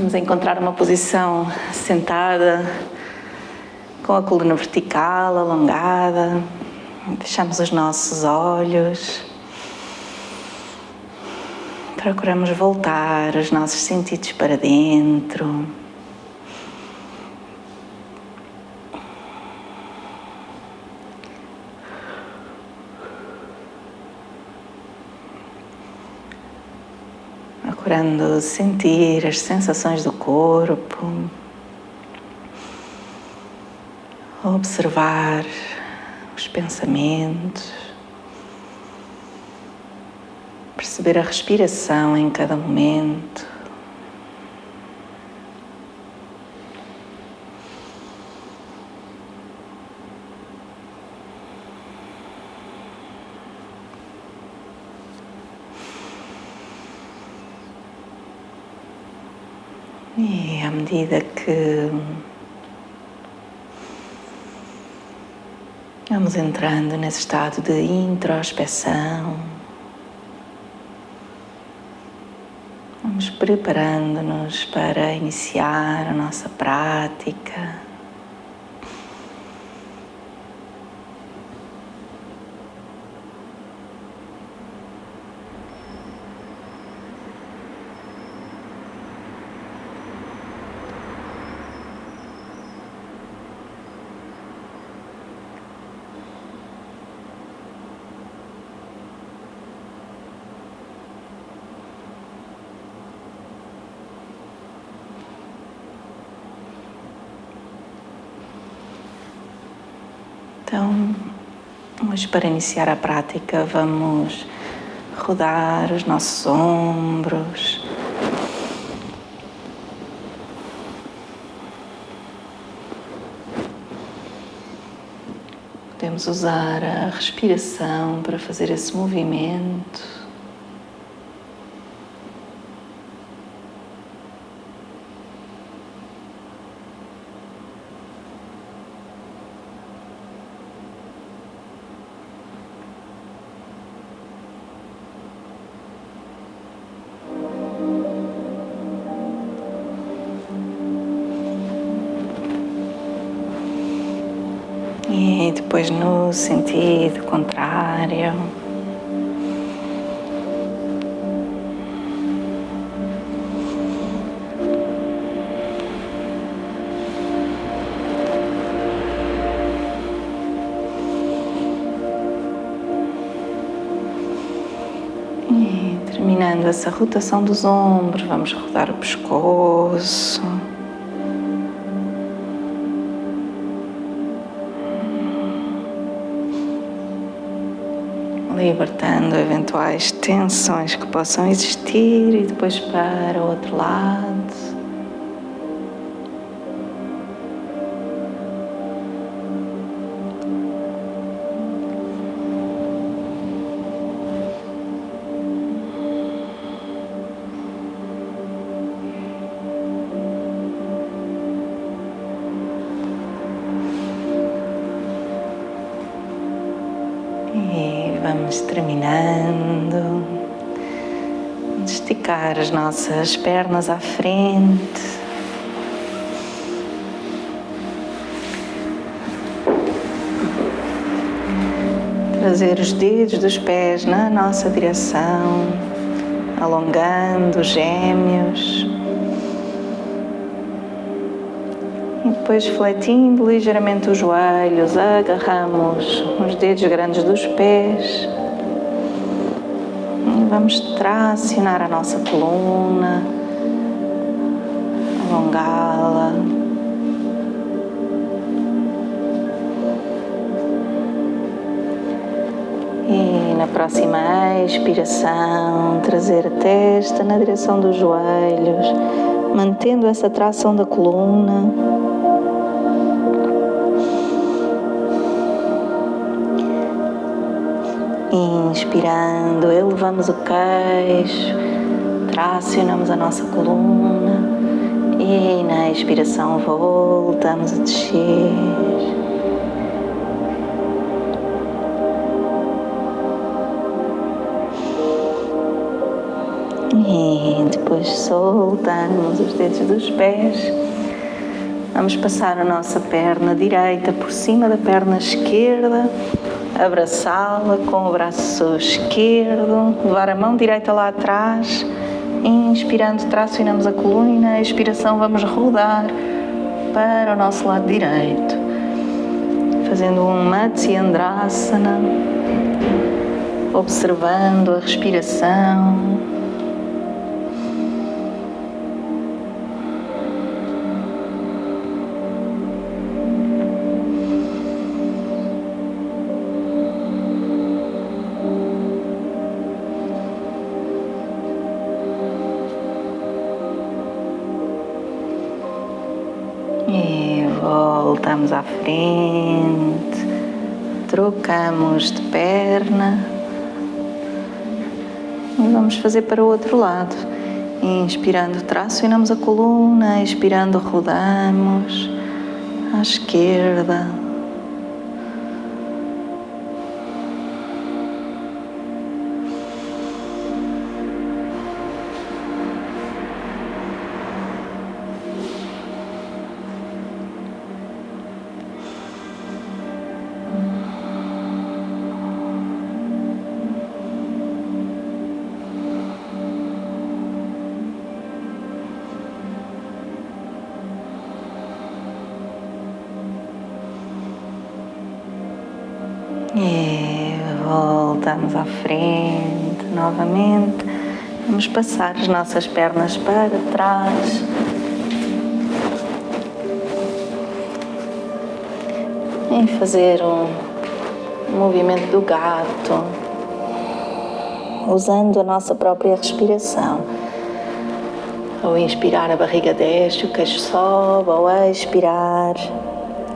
Vamos encontrar uma posição sentada, com a coluna vertical, alongada. Fechamos os nossos olhos. Procuramos voltar os nossos sentidos para dentro. Procurando sentir as sensações do corpo. Observar os pensamentos. Perceber a respiração em cada momento. E à medida que vamos entrando nesse estado de introspeção, vamos preparando-nos para iniciar a nossa prática. Então, hoje para iniciar a prática vamos rodar os nossos ombros. Podemos usar a respiração para fazer esse movimento. E depois no sentido contrário. E terminando essa rotação dos ombros, vamos rodar o pescoço. Libertando eventuais tensões que possam existir e depois para o outro lado. E vamos terminando de esticar as nossas pernas à frente. Trazer os dedos dos pés na nossa direção, alongando os gêmeos. E depois, fletindo ligeiramente os joelhos, agarramos os dedos grandes dos pés e vamos tracionar a nossa coluna, alongá-la. E na próxima expiração, trazer a testa na direção dos joelhos, mantendo essa tração da coluna. Inspirando, elevamos o queixo, tracionamos a nossa coluna e na expiração voltamos a descer. E depois soltamos os dedos dos pés. Vamos passar a nossa perna direita por cima da perna esquerda, abraçá-la com o braço esquerdo, levar a mão direita lá atrás. Inspirando, tracionamos a coluna. Expiração, vamos rodar para o nosso lado direito, fazendo um Matsyendrasana, observando a respiração. E voltamos à frente, trocamos de perna e vamos fazer para o outro lado. Inspirando, tracionamos a coluna, expirando, rodamos à esquerda. E voltamos à frente novamente. Vamos passar as nossas pernas para trás. E fazer um movimento do gato, usando a nossa própria respiração. Ao inspirar, a barriga desce, o queixo sobe. Ao expirar,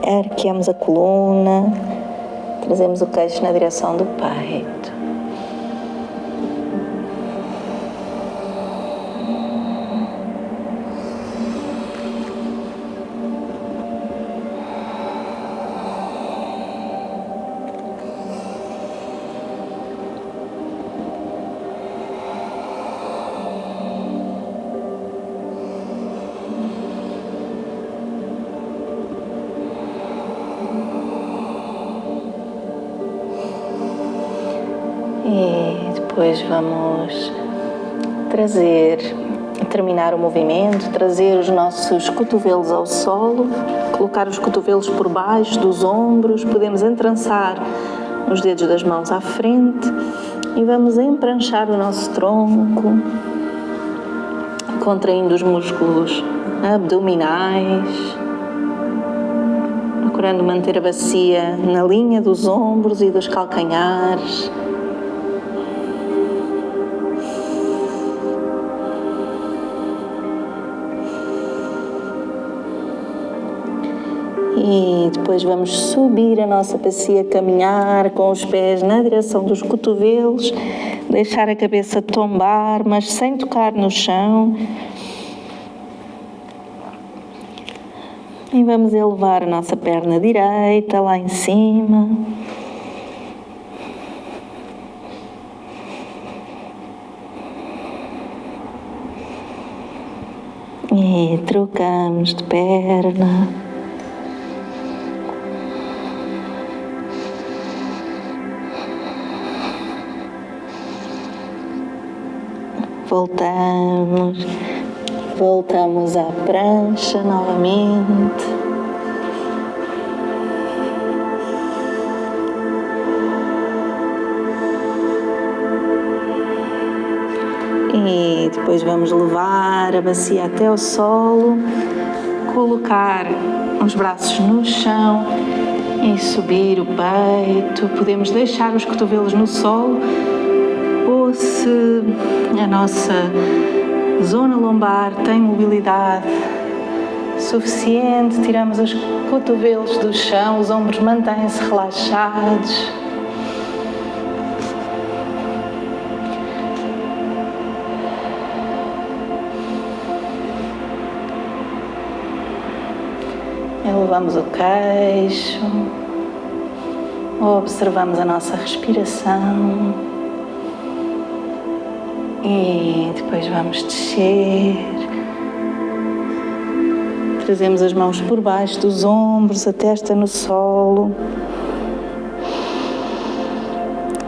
erguemos a coluna. Trazemos o queixo na direção do peito. E depois vamos terminar o movimento, trazer os nossos cotovelos ao solo, colocar os cotovelos por baixo dos ombros, podemos entrançar os dedos das mãos à frente e vamos empranchar o nosso tronco, contraindo os músculos abdominais, procurando manter a bacia na linha dos ombros e dos calcanhares. E depois vamos subir a nossa bacia, caminhar com os pés na direção dos cotovelos, deixar a cabeça tombar, mas sem tocar no chão. E vamos elevar a nossa perna direita lá em cima. E trocamos de perna. Voltamos à prancha novamente. E depois vamos levar a bacia até ao solo, colocar os braços no chão e subir o peito. Podemos deixar os cotovelos no solo, ou se a nossa zona lombar tem mobilidade suficiente, tiramos os cotovelos do chão, os ombros mantêm-se relaxados. Elevamos o queixo, observamos a nossa respiração. E depois vamos descer. Trazemos as mãos por baixo dos ombros, a testa no solo.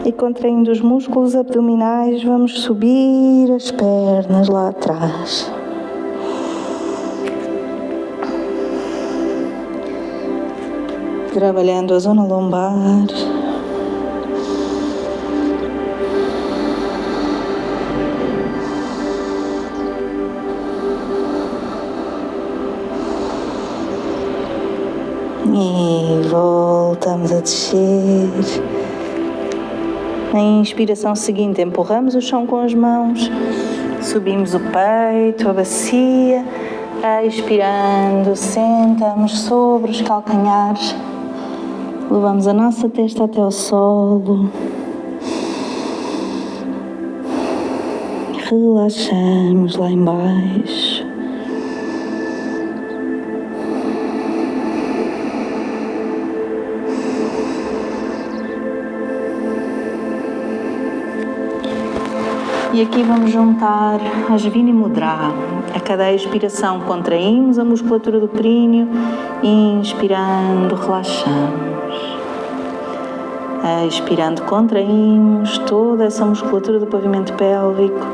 E contraindo os músculos abdominais, vamos subir as pernas lá atrás. Trabalhando a zona lombar. E voltamos a descer. Na inspiração seguinte, empurramos o chão com as mãos, subimos o peito, a bacia, expirando, sentamos sobre os calcanhares, levamos a nossa testa até ao solo, relaxamos lá embaixo. E aqui vamos juntar a Svini Mudra. A cada expiração contraímos a musculatura do períneo, inspirando, relaxamos. Expirando, contraímos toda essa musculatura do pavimento pélvico,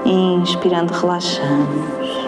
inspirando, relaxamos.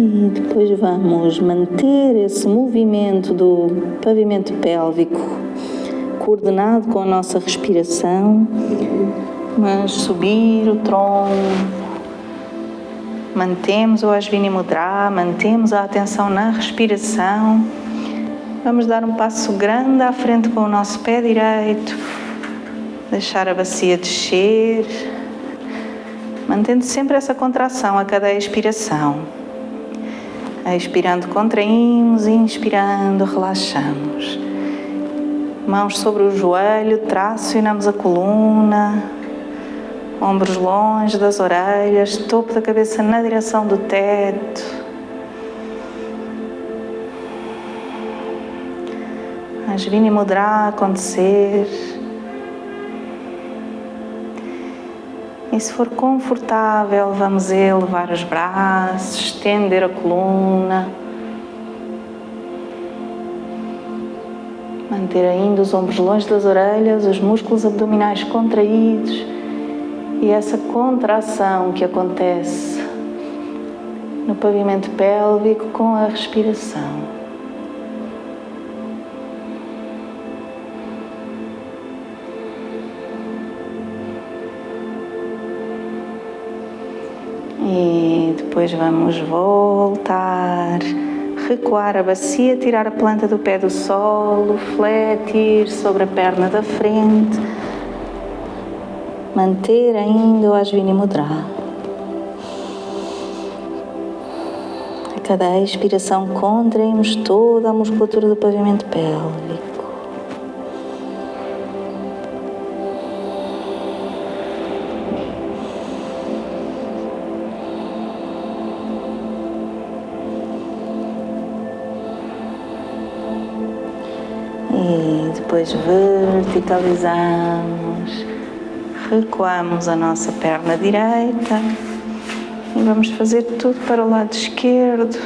E depois vamos manter esse movimento do pavimento pélvico coordenado com a nossa respiração, mas subir o tronco, mantemos o Svini Mudra, mantemos a atenção na respiração. Vamos dar um passo grande à frente com o nosso pé direito, deixar a bacia descer, mantendo sempre essa contração a cada expiração. Expirando, contraímos, inspirando, relaxamos. Mãos sobre o joelho, tracionamos a coluna, ombros longe das orelhas, topo da cabeça na direção do teto. A Svini Mudra a acontecer. E se for confortável, vamos elevar os braços, estender a coluna. Manter ainda os ombros longe das orelhas, os músculos abdominais contraídos. E essa contração que acontece no pavimento pélvico com a respiração. E depois vamos voltar, recuar a bacia, tirar a planta do pé do solo, fletir sobre a perna da frente, manter ainda o Svini Mudra. A cada expiração contraímos toda a musculatura do pavimento pélvico. E depois verticalizamos, recuamos a nossa perna direita e vamos fazer tudo para o lado esquerdo.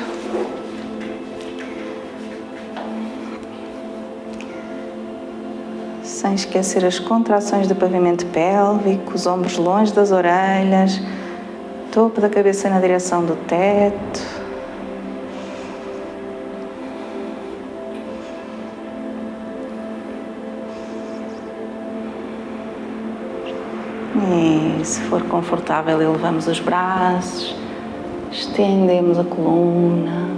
Sem esquecer as contrações do pavimento pélvico, os ombros longe das orelhas, topo da cabeça na direção do teto. E se for confortável, elevamos os braços, estendemos a coluna.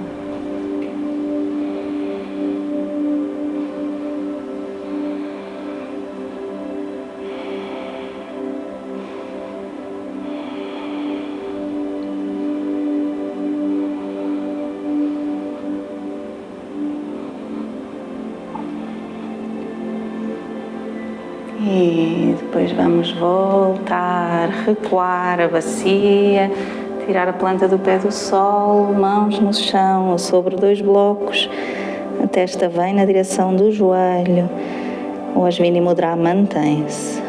E depois vamos voltar, recuar a bacia, tirar a planta do pé do sol, mãos no chão, sobre 2 blocos. A testa vem na direção do joelho. O Ashwini Mudra mantém-se.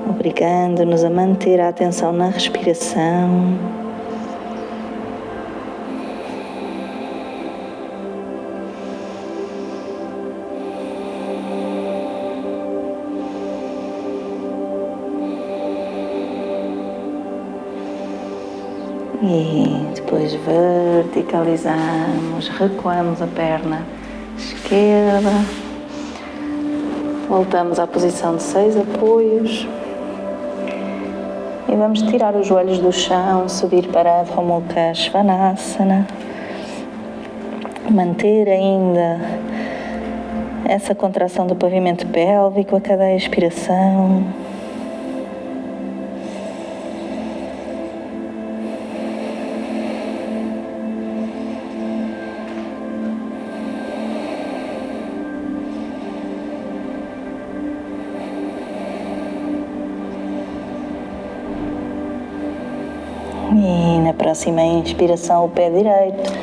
Obrigando-nos a manter a atenção na respiração. E depois verticalizamos, recuamos a perna esquerda, voltamos à posição de 6 apoios e vamos tirar os joelhos do chão, subir para Adho Mukha Svanasana, manter ainda essa contração do pavimento pélvico a cada expiração. E na próxima inspiração, o pé direito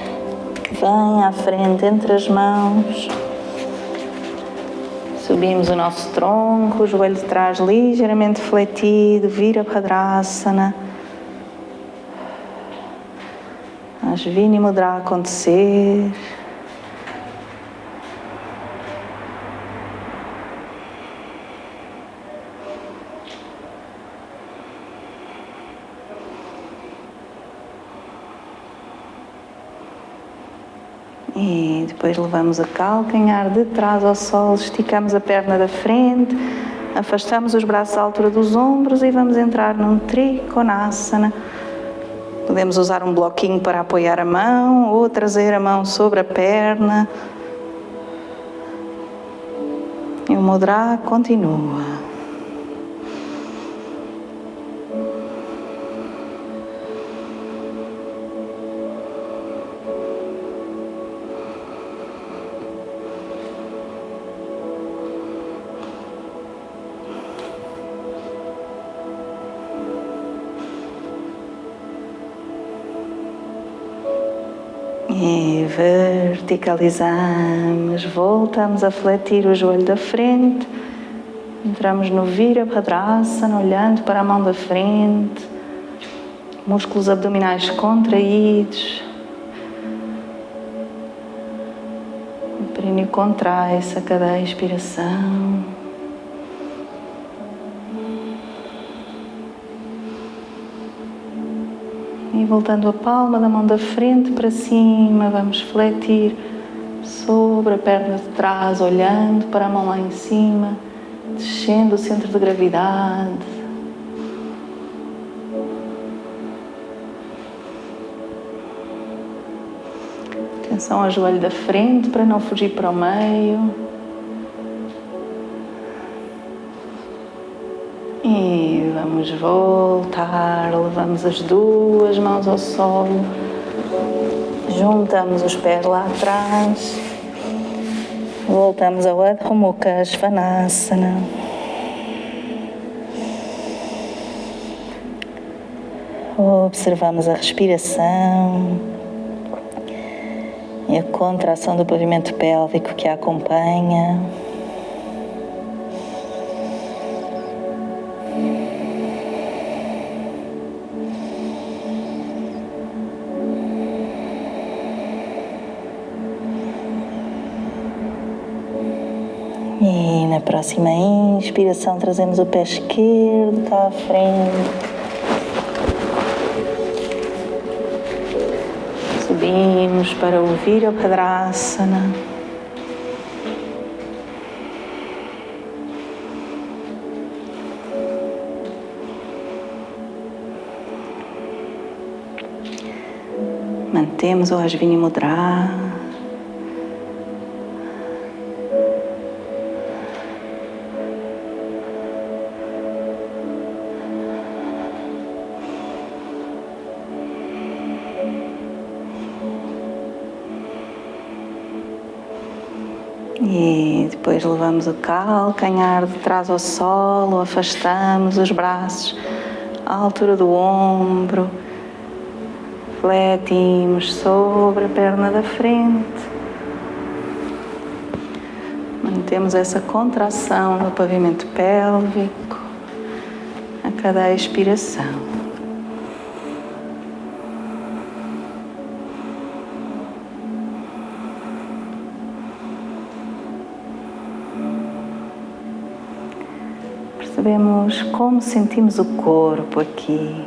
vem à frente entre as mãos. Subimos o nosso tronco, o joelho de trás ligeiramente fletido, Virabhadrasana. Ashwini Mudra a acontecer. E depois levamos o calcanhar de trás ao solo, esticamos a perna da frente, afastamos os braços à altura dos ombros e vamos entrar num Trikonasana. Podemos usar um bloquinho para apoiar a mão ou trazer a mão sobre a perna. E o Mudra continua. E verticalizamos, voltamos a fletir o joelho da frente, entramos no Virabhadrasana, olhando para a mão da frente, músculos abdominais contraídos, o períneo contrai-se a cada expiração. E voltando a palma da mão da frente para cima, vamos fletir sobre a perna de trás, olhando para a mão lá em cima, descendo o centro de gravidade. Atenção ao joelho da frente para não fugir para o meio. E vamos voltar, levamos as 2 mãos ao solo, juntamos os pés lá atrás, voltamos ao Adho Mukha Svanasana. Observamos a respiração e a contração do pavimento pélvico que a acompanha. E na próxima inspiração trazemos o pé esquerdo cá à frente. Subimos para o Virabhadrasana. Mantemos o Ashvini Mudra. E depois levamos o calcanhar de trás ao solo, afastamos os braços à altura do ombro, fletimos sobre a perna da frente, mantemos essa contração no pavimento pélvico a cada expiração. Percebemos como sentimos o corpo aqui.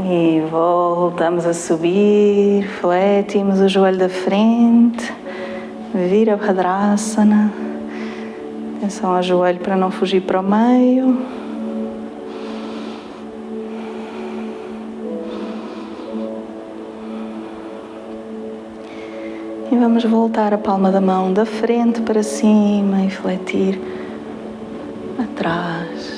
E voltamos a subir, fletimos o joelho da frente, Virabhadrasana. Atenção ao joelho para não fugir para o meio. E vamos voltar a palma da mão da frente para cima e fletir atrás.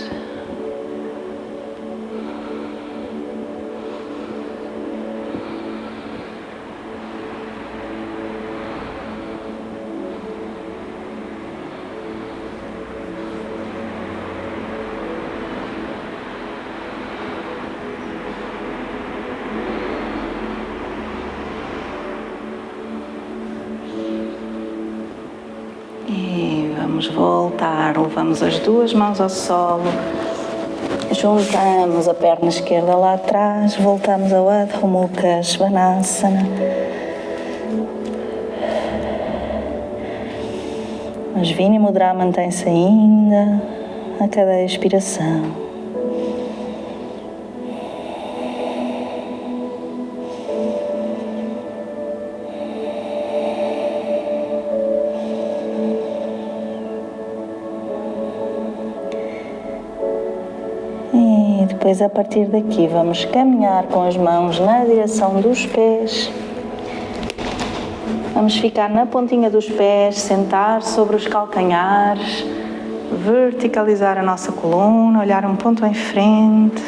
Vamos voltar, levamos as duas mãos ao solo, juntamos a perna esquerda lá atrás, voltamos ao Adho Mukha Svanasana. O Ashvini Mudra mantém-se ainda a cada expiração. Depois, a partir daqui, vamos caminhar com as mãos na direção dos pés. Vamos ficar na pontinha dos pés, sentar sobre os calcanhares, verticalizar a nossa coluna, olhar um ponto em frente.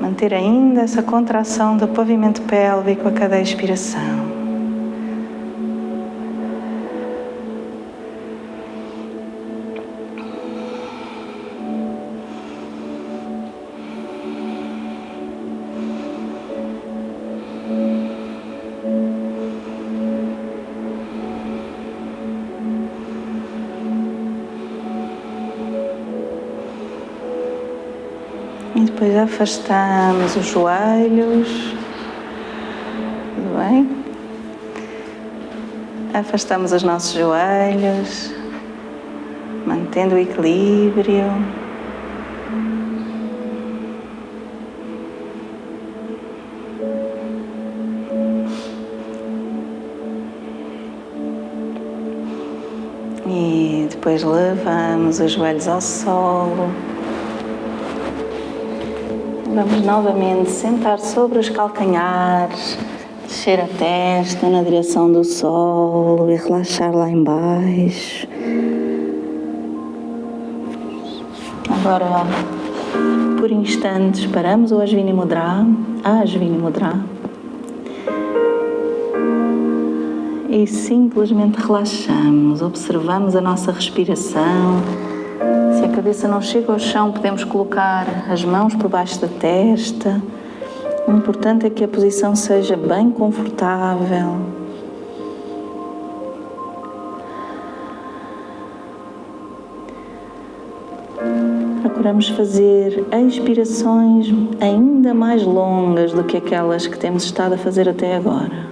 Manter ainda essa contração do pavimento pélvico a cada expiração. E depois afastamos os joelhos, tudo bem? Afastamos os nossos joelhos, mantendo o equilíbrio. E depois levamos os joelhos ao solo. Vamos novamente sentar sobre os calcanhares, descer a testa na direção do solo e relaxar lá embaixo. Agora, por instantes, paramos o Ashvini Mudra, e simplesmente relaxamos, observamos a nossa respiração. Se a cabeça não chega ao chão, podemos colocar as mãos por baixo da testa. O importante é que a posição seja bem confortável. Procuramos fazer expirações ainda mais longas do que aquelas que temos estado a fazer até agora.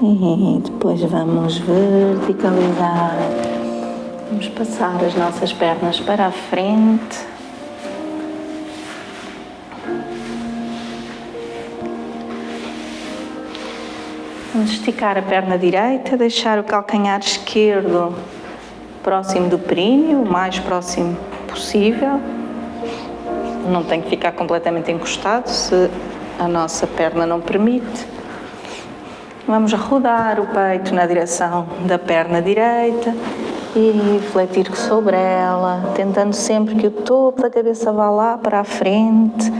E depois vamos verticalizar. Vamos passar as nossas pernas para a frente. Vamos esticar a perna direita, deixar o calcanhar esquerdo próximo do períneo, o mais próximo possível. Não tem que ficar completamente encostado se a nossa perna não permite. Vamos rodar o peito na direção da perna direita e refletir sobre ela, tentando sempre que o topo da cabeça vá lá para a frente.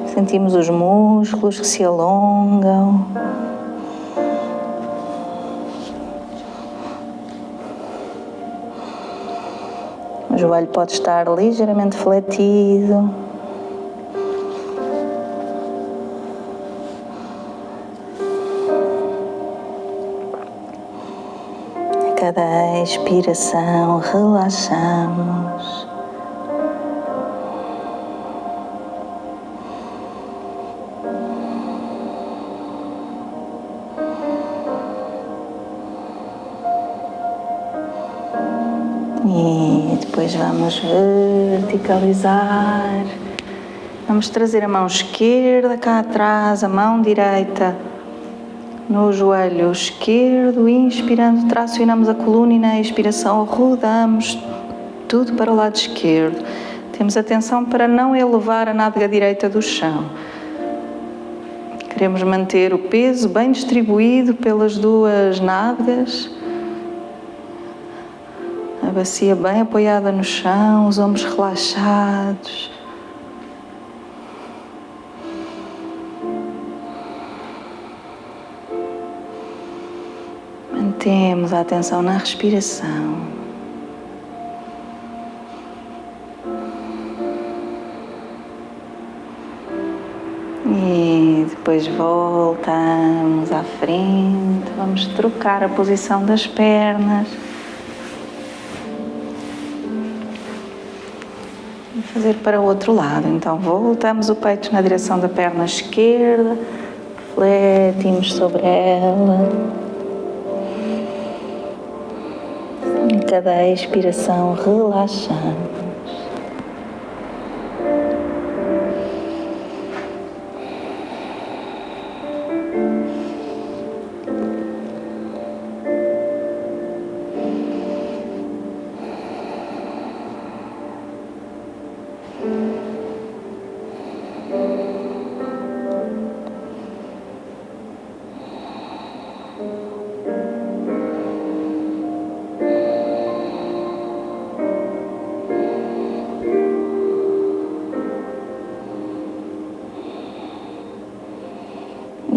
Sentimos os músculos que se alongam. O joelho pode estar ligeiramente fletido. A cada expiração, relaxamos. E depois vamos verticalizar. Vamos trazer a mão esquerda cá atrás, a mão direita no joelho esquerdo. Inspirando, tracionamos a coluna e na expiração rodamos tudo para o lado esquerdo. Temos atenção para não elevar a nádega direita do chão. Queremos manter o peso bem distribuído pelas duas nádegas. A bacia bem apoiada no chão, os ombros relaxados. Mantemos a atenção na respiração. E depois voltamos à frente. Vamos trocar a posição das pernas. Fazer para o outro lado. Então voltamos o peito na direção da perna esquerda, refletimos sobre ela. Em cada expiração relaxamos.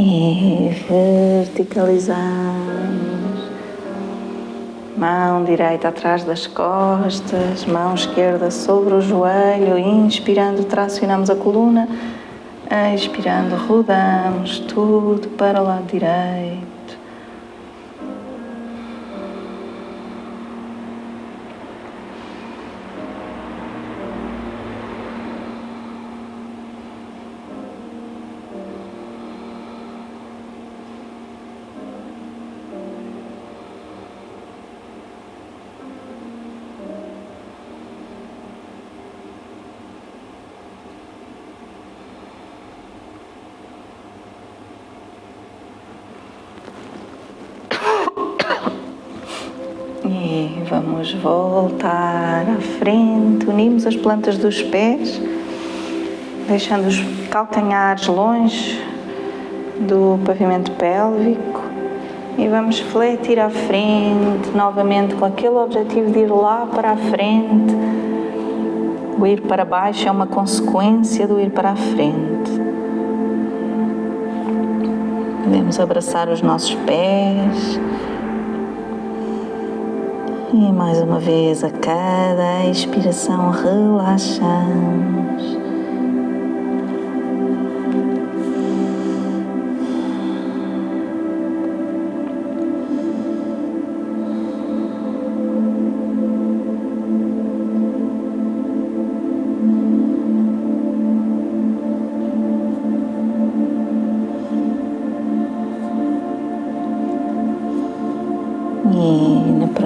E verticalizamos. Mão direita atrás das costas, mão esquerda sobre o joelho. Inspirando, tracionamos a coluna. Expirando, rodamos tudo para o lado direito. E vamos voltar à frente, unimos as plantas dos pés, deixando os calcanhares longe do pavimento pélvico e vamos fletir à frente, novamente com aquele objetivo de ir lá para a frente. O ir para baixo é uma consequência do ir para a frente. Podemos abraçar os nossos pés. E mais uma vez, a cada expiração, relaxamos.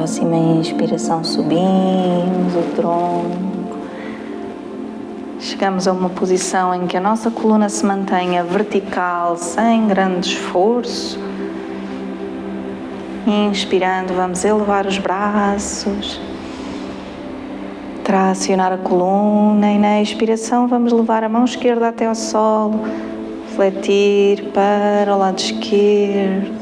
próxima inspiração subimos o tronco. Chegamos a uma posição em que a nossa coluna se mantenha vertical, sem grande esforço. Inspirando, vamos elevar os braços, tracionar a coluna e na expiração vamos levar a mão esquerda até ao solo, refletir para o lado esquerdo.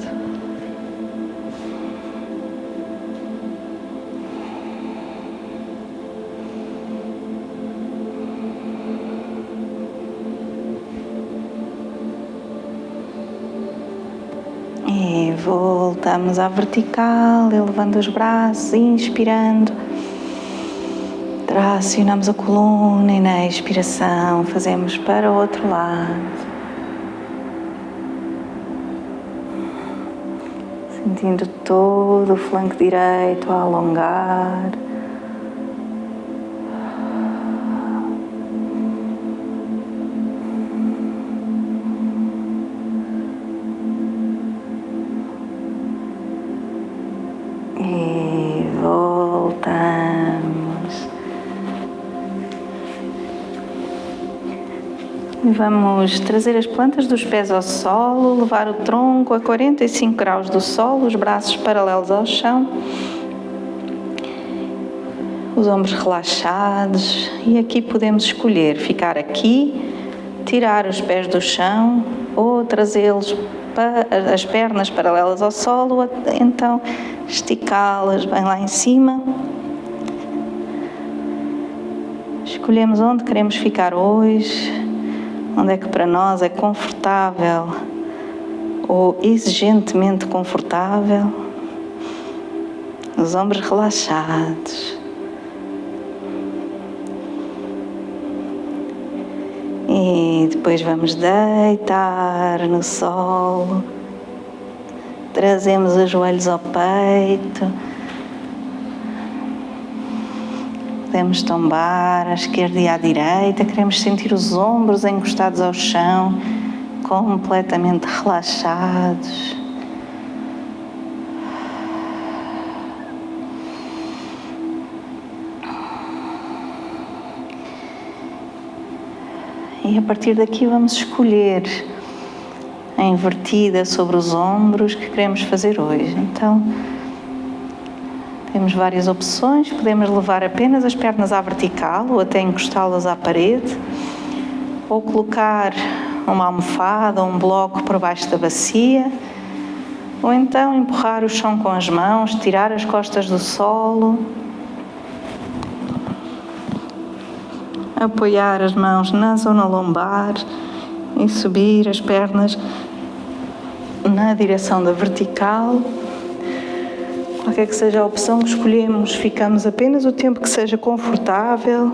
E voltamos à vertical, elevando os braços, inspirando. Tracionamos a coluna e na expiração fazemos para o outro lado. Sentindo todo o flanco direito a alongar. E voltamos. E vamos trazer as plantas dos pés ao solo, levar o tronco a 45 graus do solo, os braços paralelos ao chão, os ombros relaxados. E aqui podemos escolher ficar aqui, tirar os pés do chão ou trazê-los as pernas paralelas ao solo, então esticá-las bem lá em cima. Escolhemos onde queremos ficar hoje, onde é que para nós é confortável ou exigentemente confortável. Os ombros relaxados. E depois vamos deitar no solo. Trazemos os joelhos ao peito. Podemos tombar à esquerda e à direita. Queremos sentir os ombros encostados ao chão, completamente relaxados. E a partir daqui vamos escolher a invertida sobre os ombros que queremos fazer hoje. Então, temos várias opções. Podemos levar apenas as pernas à vertical ou até encostá-las à parede, ou colocar uma almofada ou um bloco por baixo da bacia, ou então empurrar o chão com as mãos, tirar as costas do solo, apoiar as mãos na zona lombar e subir as pernas na direção da vertical. Qualquer que seja a opção que escolhemos, ficamos apenas o tempo que seja confortável.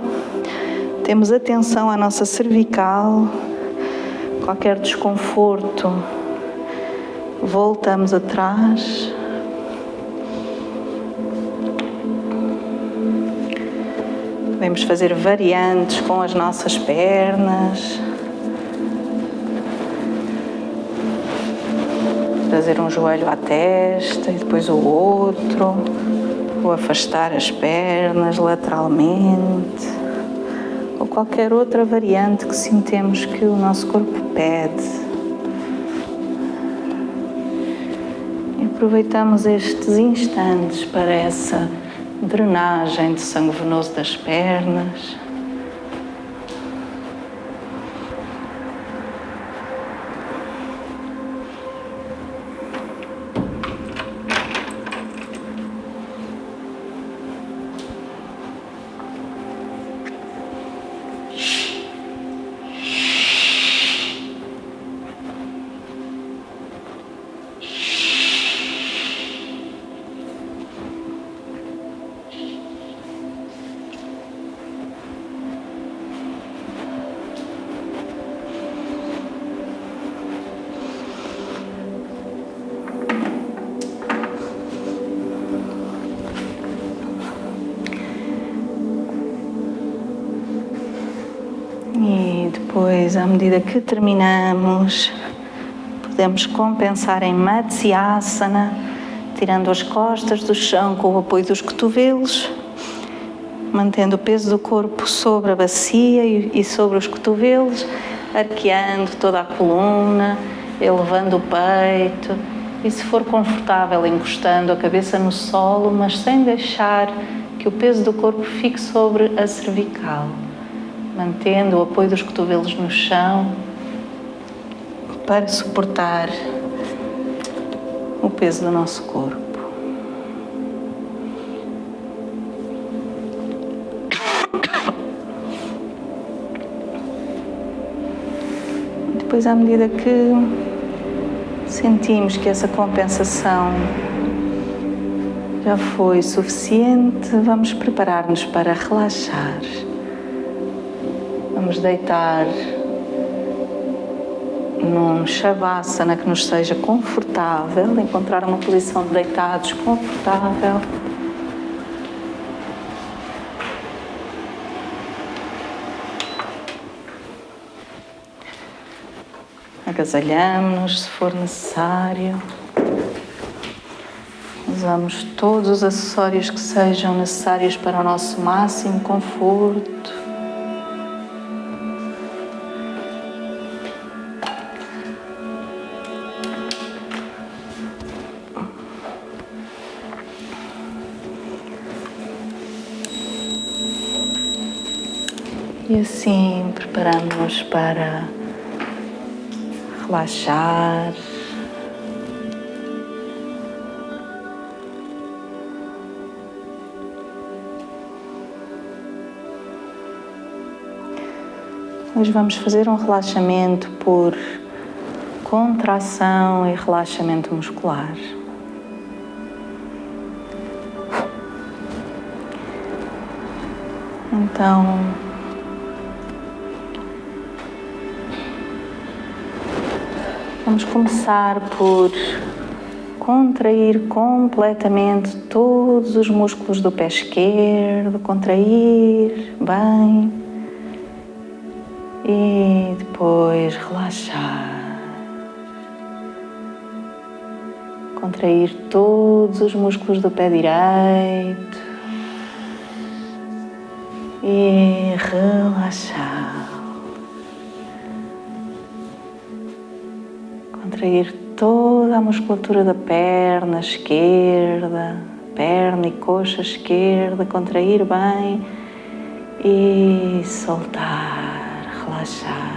Temos atenção à nossa cervical. Qualquer desconforto, voltamos atrás. Podemos fazer variantes com as nossas pernas. Trazer um joelho à testa e depois o outro. Ou afastar as pernas lateralmente. Ou qualquer outra variante que sintamos que o nosso corpo pede. E aproveitamos estes instantes para essa drenagem de sangue venoso das pernas. E depois, à medida que terminamos, podemos compensar em Matsyasana, tirando as costas do chão com o apoio dos cotovelos, mantendo o peso do corpo sobre a bacia e sobre os cotovelos, arqueando toda a coluna, elevando o peito e, se for confortável, encostando a cabeça no solo, mas sem deixar que o peso do corpo fique sobre a cervical, mantendo o apoio dos cotovelos no chão para suportar o peso do nosso corpo. Depois, à medida que sentimos que essa compensação já foi suficiente, vamos preparar-nos para relaxar. Vamos deitar num Shavasana que nos seja confortável, encontrar uma posição de deitados confortável. Agasalhamos-nos se for necessário. Usamos todos os acessórios que sejam necessários para o nosso máximo conforto. E assim preparamos-nos para relaxar. Hoje vamos fazer um relaxamento por contração e relaxamento muscular. Então, vamos começar por contrair completamente todos os músculos do pé esquerdo, contrair bem e depois relaxar. Contrair todos os músculos do pé direito e relaxar. Contrair toda a musculatura da perna esquerda, perna e coxa esquerda, contrair bem e soltar, relaxar.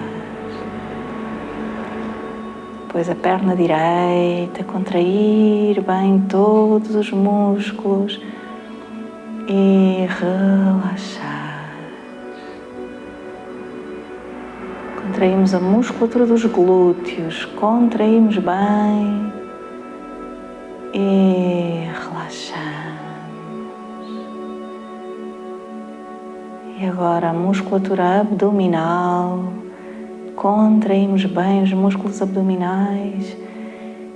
Depois a perna direita, contrair bem todos os músculos e relaxar. Contraímos a musculatura dos glúteos, contraímos bem e relaxamos. E agora a musculatura abdominal, contraímos bem os músculos abdominais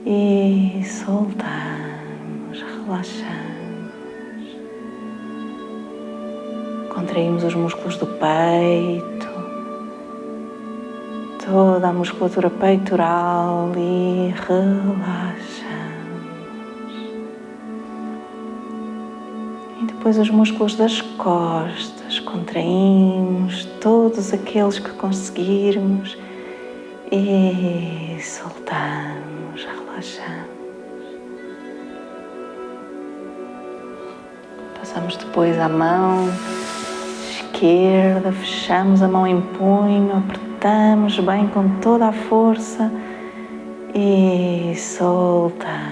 e soltamos, relaxamos. Contraímos os músculos do peito, toda a musculatura peitoral e relaxamos. E depois os músculos das costas, contraímos todos aqueles que conseguirmos e soltamos, relaxamos. Passamos depois à mão esquerda, fechamos a mão em punho, apertamos bem com toda a força e soltamos.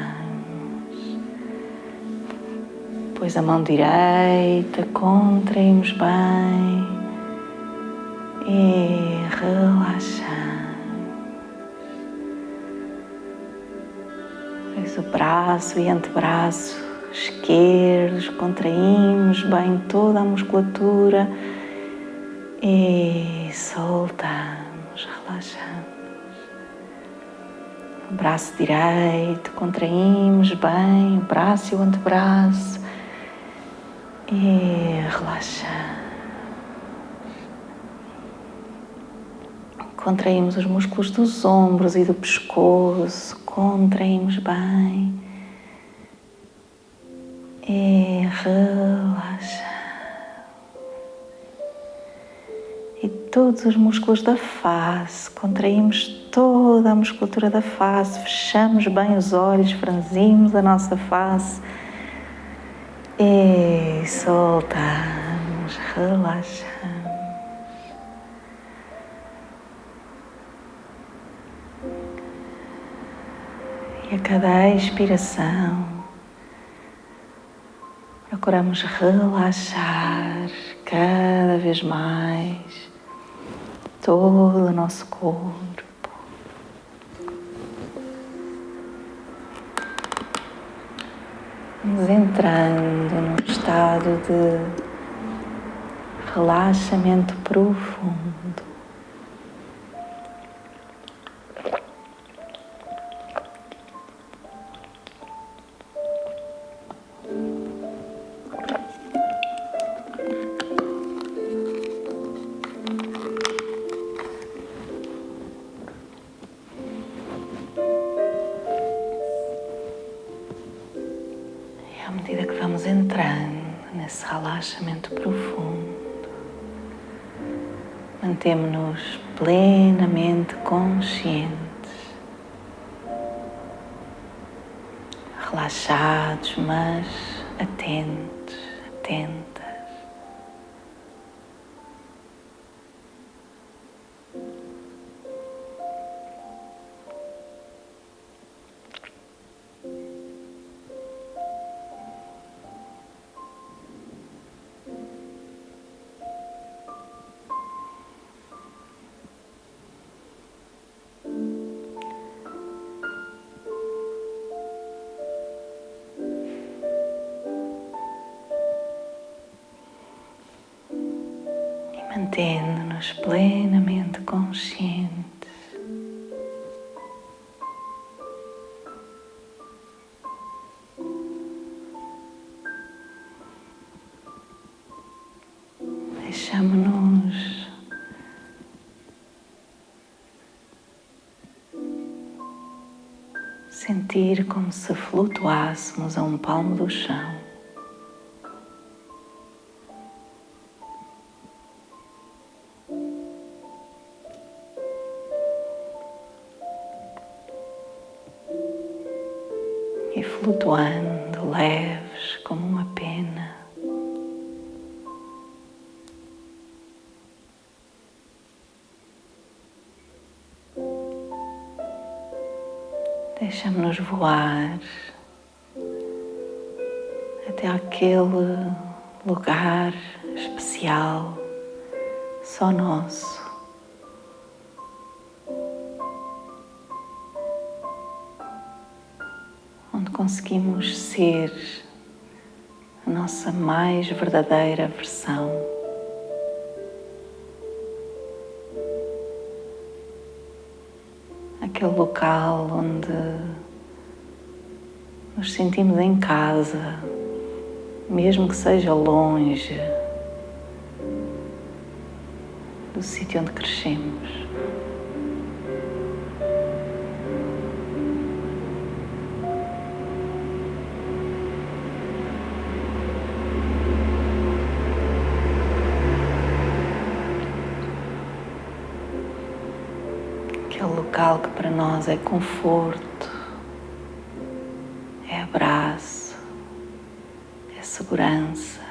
Depois a mão direita, contraímos bem e relaxamos. Depois o braço e antebraço esquerdos, contraímos bem toda a musculatura e soltamos, relaxamos. O braço direito, contraímos bem o braço e o antebraço e relaxamos. Contraímos os músculos dos ombros e do pescoço, contraímos bem E relaxa. E todos os músculos da face, contraímos toda a musculatura da face, fechamos bem os olhos, franzimos a nossa face e soltamos, relaxamos. E a cada expiração, procuramos relaxar cada vez mais todo o nosso corpo. Vamos entrando num estado de relaxamento profundo. À medida que vamos entrando nesse relaxamento profundo, mantemos-nos plenamente conscientes, relaxados, mas atentos, atentas. Mantendo-nos plenamente conscientes, deixamos-nos sentir como se flutuássemos a um palmo do chão. E flutuando leves como uma pena. Deixamos-nos voar até aquele lugar especial, só nosso. Onde conseguimos ser a nossa mais verdadeira versão. Aquele local onde nos sentimos em casa, mesmo que seja longe do sítio onde crescemos. Aquele local que para nós é conforto, é abraço, é segurança.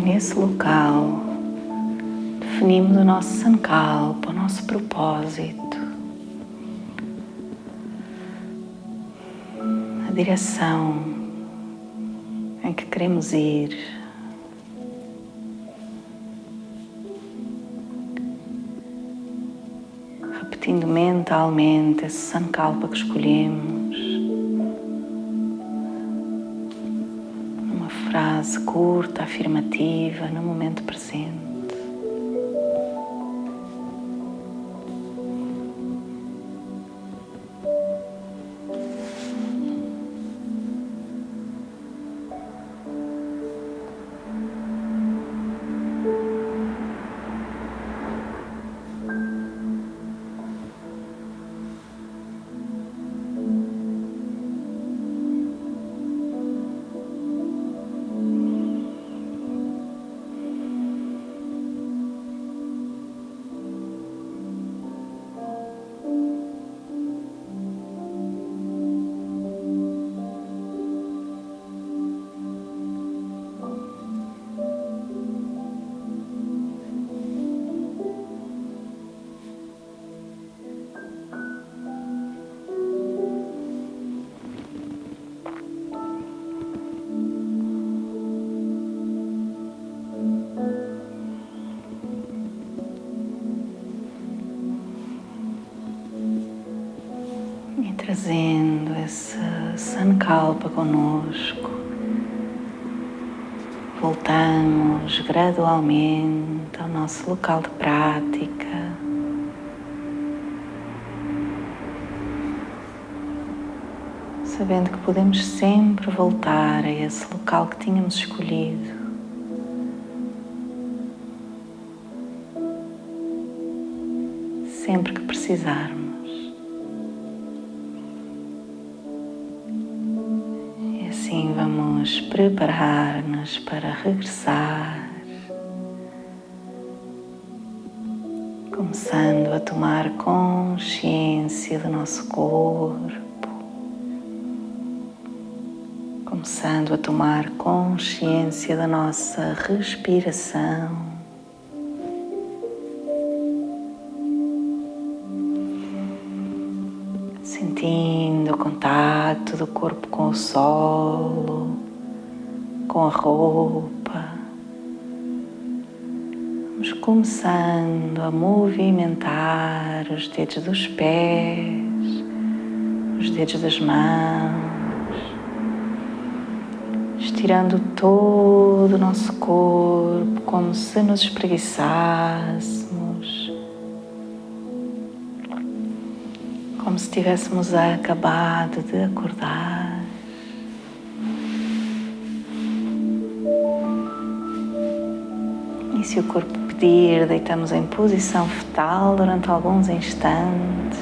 nesse local definimos o nosso sankalpa, o nosso propósito, a direção em que queremos ir. Repetindo mentalmente esse sankalpa que escolhemos, numa frase curta, afirmativa, no momento presente. Trazendo esse sankalpa conosco, voltamos gradualmente ao nosso local de prática, sabendo que podemos sempre voltar a esse local que tínhamos escolhido. Sempre que precisarmos. Assim vamos preparar-nos para regressar, começando a tomar consciência do nosso corpo, começando a tomar consciência da nossa respiração. Sentindo o contato do corpo com o solo, com a roupa. Vamos começando a movimentar os dedos dos pés, os dedos das mãos, estirando todo o nosso corpo como se nos espreguiçássemos. Como se tivéssemos acabado de acordar. E se o corpo pedir, deitamos em posição fetal durante alguns instantes.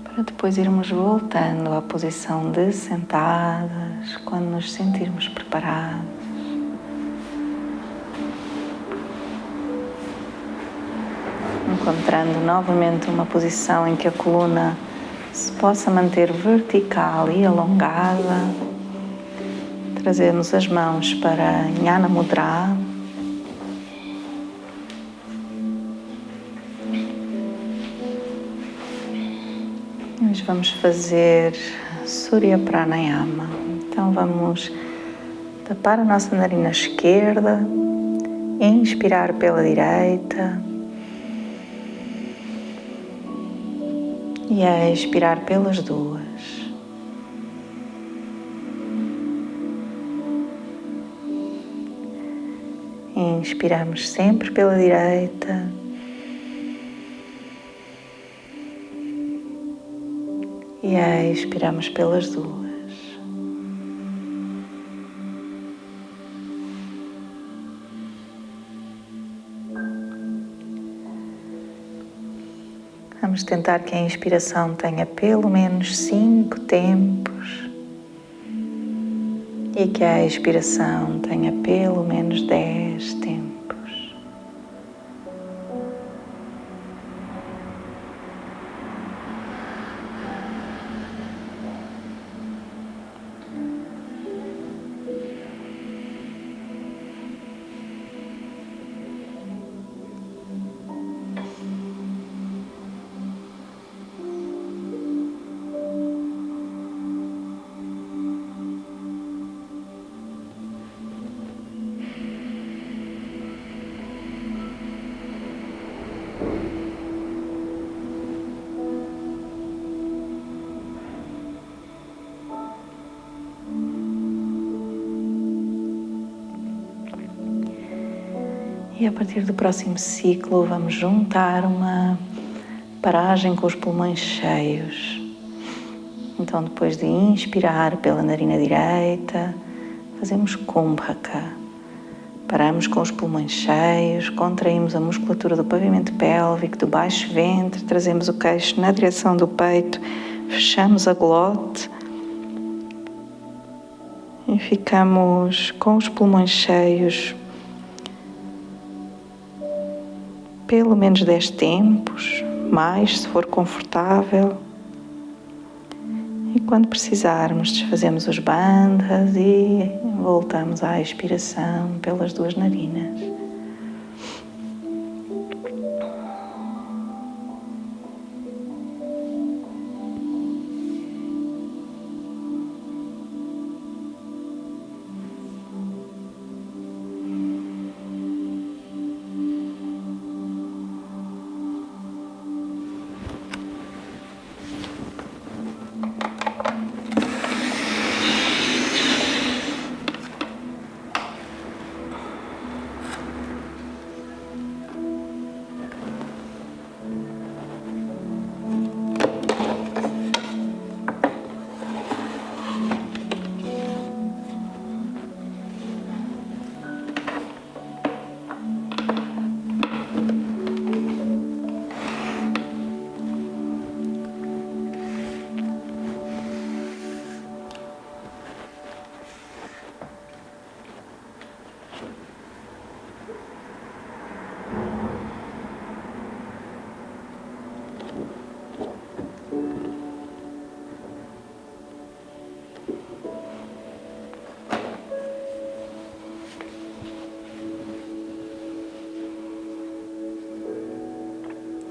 Para depois irmos voltando à posição de sentadas quando nos sentirmos preparados. Encontrando novamente uma posição em que a coluna se possa manter vertical e alongada. Trazemos as mãos para Jnana Mudra. Hoje vamos fazer Surya Pranayama. Então vamos tapar a nossa narina esquerda, inspirar pela direita e expirar pelas duas. Inspiramos sempre pela direita. E expiramos pelas duas. Vamos tentar que a inspiração tenha pelo menos 5 tempos e que a expiração tenha pelo menos 10 tempos. E a partir do próximo ciclo vamos juntar uma paragem com os pulmões cheios. Então, depois de inspirar pela narina direita, fazemos Kumbhaka. Paramos com os pulmões cheios, contraímos a musculatura do pavimento pélvico, do baixo ventre, trazemos o queixo na direção do peito, fechamos a glote e ficamos com os pulmões cheios pelo menos 10 tempos, mais se for confortável. E quando precisarmos, desfazemos os bandhas e voltamos à expiração pelas duas narinas.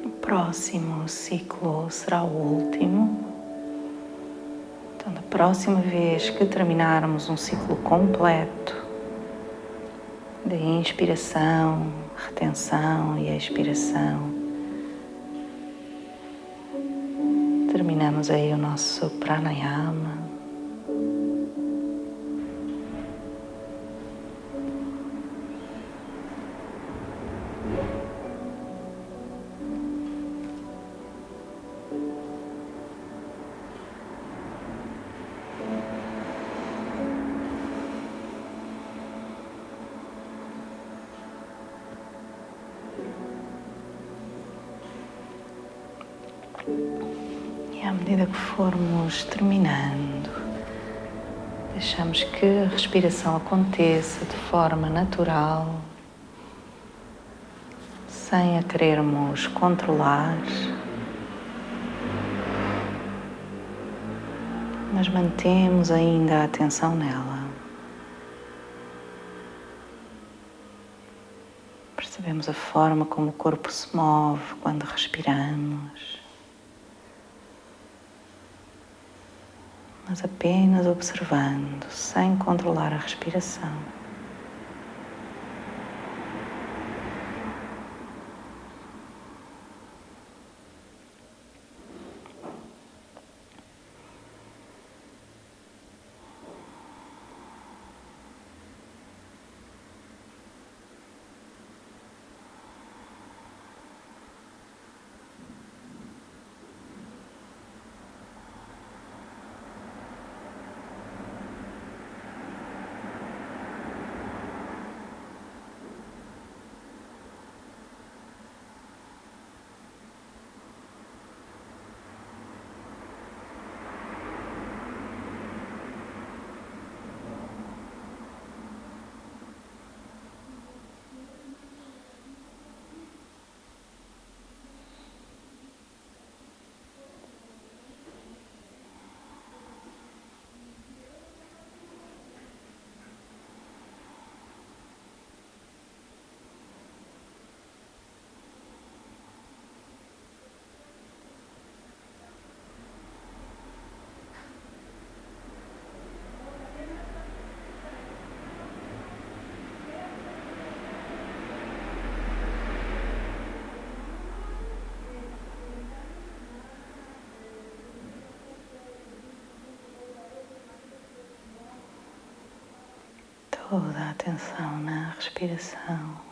O próximo ciclo será o último. Então, da próxima vez que terminarmos um ciclo completo de inspiração, retenção e expiração, terminamos aí o nosso pranayama. E à medida que formos terminando, deixamos que a respiração aconteça de forma natural, sem a querermos controlar, mas mantemos ainda a atenção nela. Percebemos a forma como o corpo se move quando respiramos, mas apenas observando, sem controlar a respiração. toda a atenção na respiração.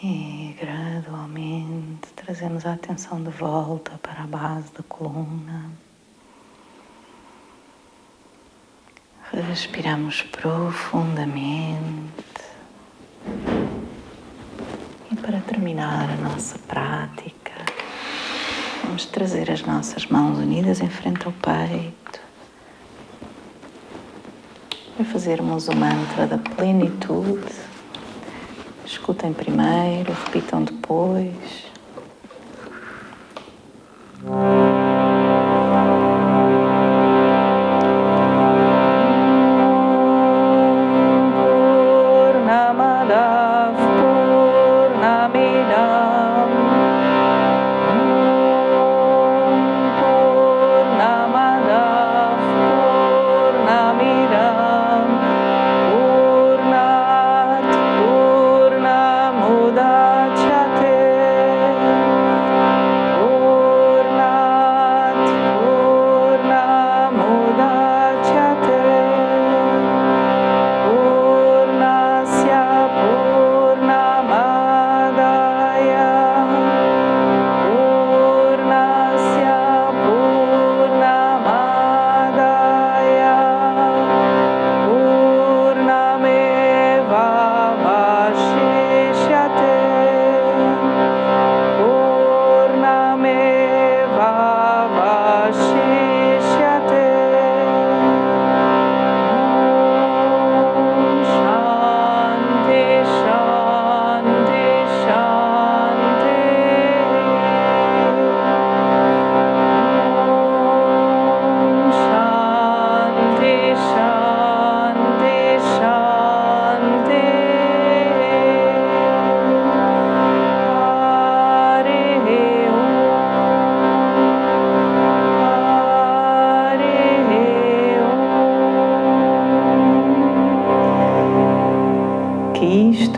E gradualmente trazemos a atenção de volta para a base da coluna. Respiramos profundamente. E para terminar a nossa prática, vamos trazer as nossas mãos unidas em frente ao peito. Para fazermos o mantra da plenitude. Escutem primeiro, repitam depois.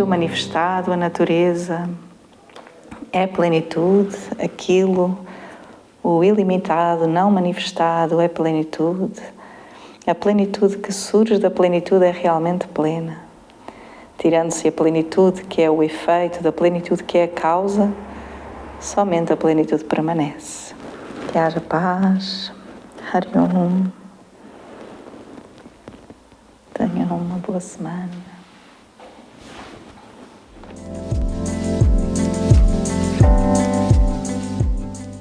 Manifestado, a natureza é plenitude, aquilo, o ilimitado, não manifestado é plenitude. A plenitude que surge da plenitude é realmente plena. Tirando-se a plenitude que é o efeito, da plenitude que é a causa, somente a plenitude permanece. Que haja paz. Hari Om. Tenham uma boa semana.